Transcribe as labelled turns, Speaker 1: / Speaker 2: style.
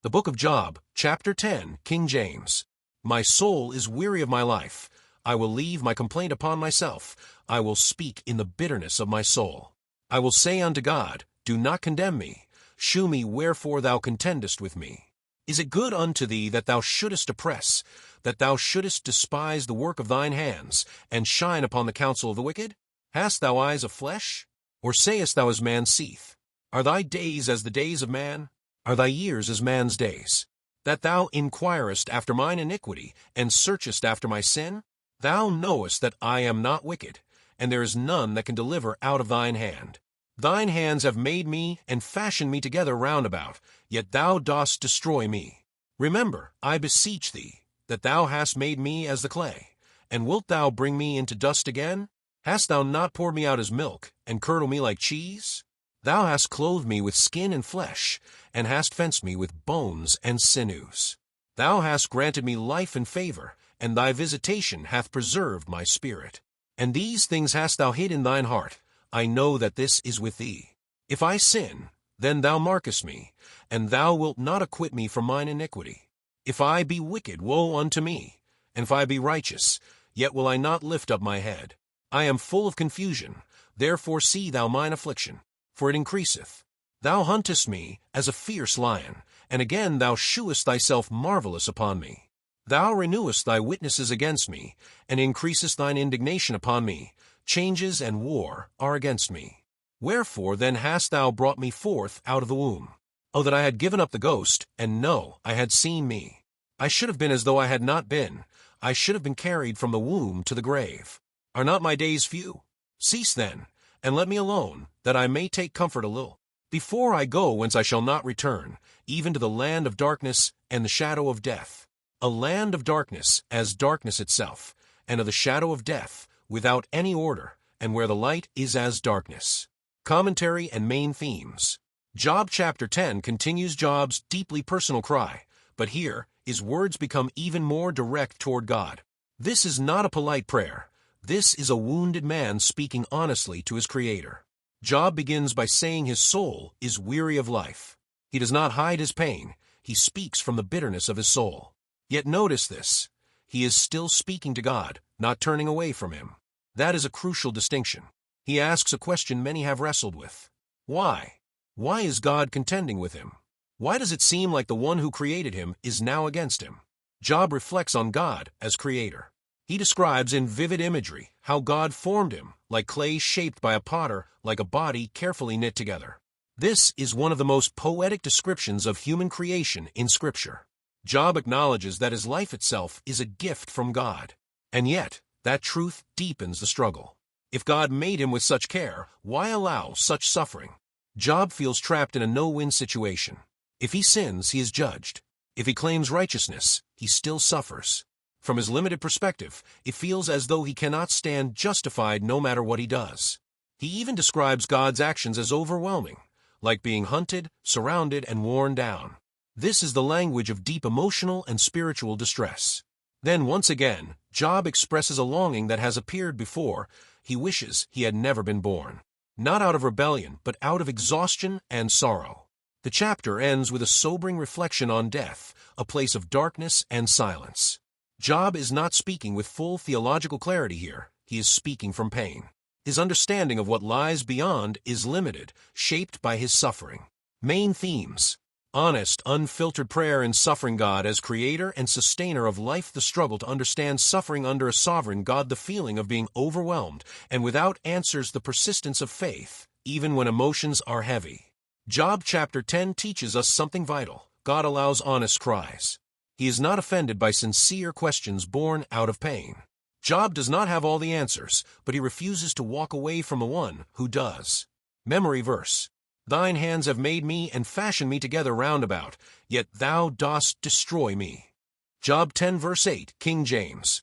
Speaker 1: The Book of Job, Chapter 10, King James. My soul is weary of my life. I will leave my complaint upon myself. I will speak in the bitterness of my soul. I will say unto God, Do not condemn me. Shew me wherefore thou contendest with me. Is it good unto thee that thou shouldest oppress, that thou shouldest despise the work of thine hands, and shine upon the counsel of the wicked? Hast thou eyes of flesh? Or sayest thou as man seeth? Are thy days as the days of man? Are thy years as man's days? That thou inquirest after mine iniquity, and searchest after my sin? Thou knowest that I am not wicked, and there is none that can deliver out of thine hand. Thine hands have made me, and fashioned me together round about, yet thou dost destroy me. Remember, I beseech thee, that thou hast made me as the clay, and wilt thou bring me into dust again? Hast thou not poured me out as milk, and curdled me like cheese? Thou hast clothed me with skin and flesh, and hast fenced me with bones and sinews. Thou hast granted me life and favor, and thy visitation hath preserved my spirit. And these things hast thou hid in thine heart. I know that this is with thee. If I sin, then thou markest me, and thou wilt not acquit me from mine iniquity. If I be wicked, woe unto me, and if I be righteous, yet will I not lift up my head. I am full of confusion, therefore see thou mine affliction, for it increaseth. Thou huntest me as a fierce lion, and again thou shewest thyself marvelous upon me. Thou renewest thy witnesses against me, and increasest thine indignation upon me. Changes and war are against me. Wherefore then hast thou brought me forth out of the womb? Oh, that I had given up the ghost, and no, I had seen me. I should have been as though I had not been. I should have been carried from the womb to the grave. Are not my days few? Cease then, and let me alone, that I may take comfort a little. Before I go whence I shall not return, even to the land of darkness and the shadow of death. A land of darkness as darkness itself, and of the shadow of death, without any order, and where the light is as darkness. Commentary and main themes. Job chapter 10 continues Job's deeply personal cry, but here his words become even more direct toward God. This is not a polite prayer. This is a wounded man speaking honestly to his Creator. Job begins by saying his soul is weary of life. He does not hide his pain. He speaks from the bitterness of his soul. Yet notice this. He is still speaking to God, not turning away from him. That is a crucial distinction. He asks a question many have wrestled with. Why? Why is God contending with him? Why does it seem like the one who created him is now against him? Job reflects on God as Creator. He describes in vivid imagery how God formed him, like clay shaped by a potter, like a body carefully knit together. This is one of the most poetic descriptions of human creation in Scripture. Job acknowledges that his life itself is a gift from God. And yet, that truth deepens the struggle. If God made him with such care, why allow such suffering? Job feels trapped in a no-win situation. If he sins, he is judged. If he claims righteousness, he still suffers. From his limited perspective, it feels as though he cannot stand justified no matter what he does. He even describes God's actions as overwhelming, like being hunted, surrounded, and worn down. This is the language of deep emotional and spiritual distress. Then once again, Job expresses a longing that has appeared before. He wishes he had never been born. Not out of rebellion, but out of exhaustion and sorrow. The chapter ends with a sobering reflection on death, a place of darkness and silence. Job is not speaking with full theological clarity here. He is speaking from pain. His understanding of what lies beyond is limited, shaped by his suffering. Main themes. Honest, unfiltered prayer in suffering God as Creator and Sustainer of life, the struggle to understand suffering under a sovereign God, the feeling of being overwhelmed and without answers, the persistence of faith, even when emotions are heavy. Job chapter 10 teaches us something vital. God allows honest cries. He is not offended by sincere questions born out of pain. Job does not have all the answers, but he refuses to walk away from the one who does. Memory verse. Thine hands have made me and fashioned me together round about, yet thou dost destroy me. Job 10 verse 8, King James.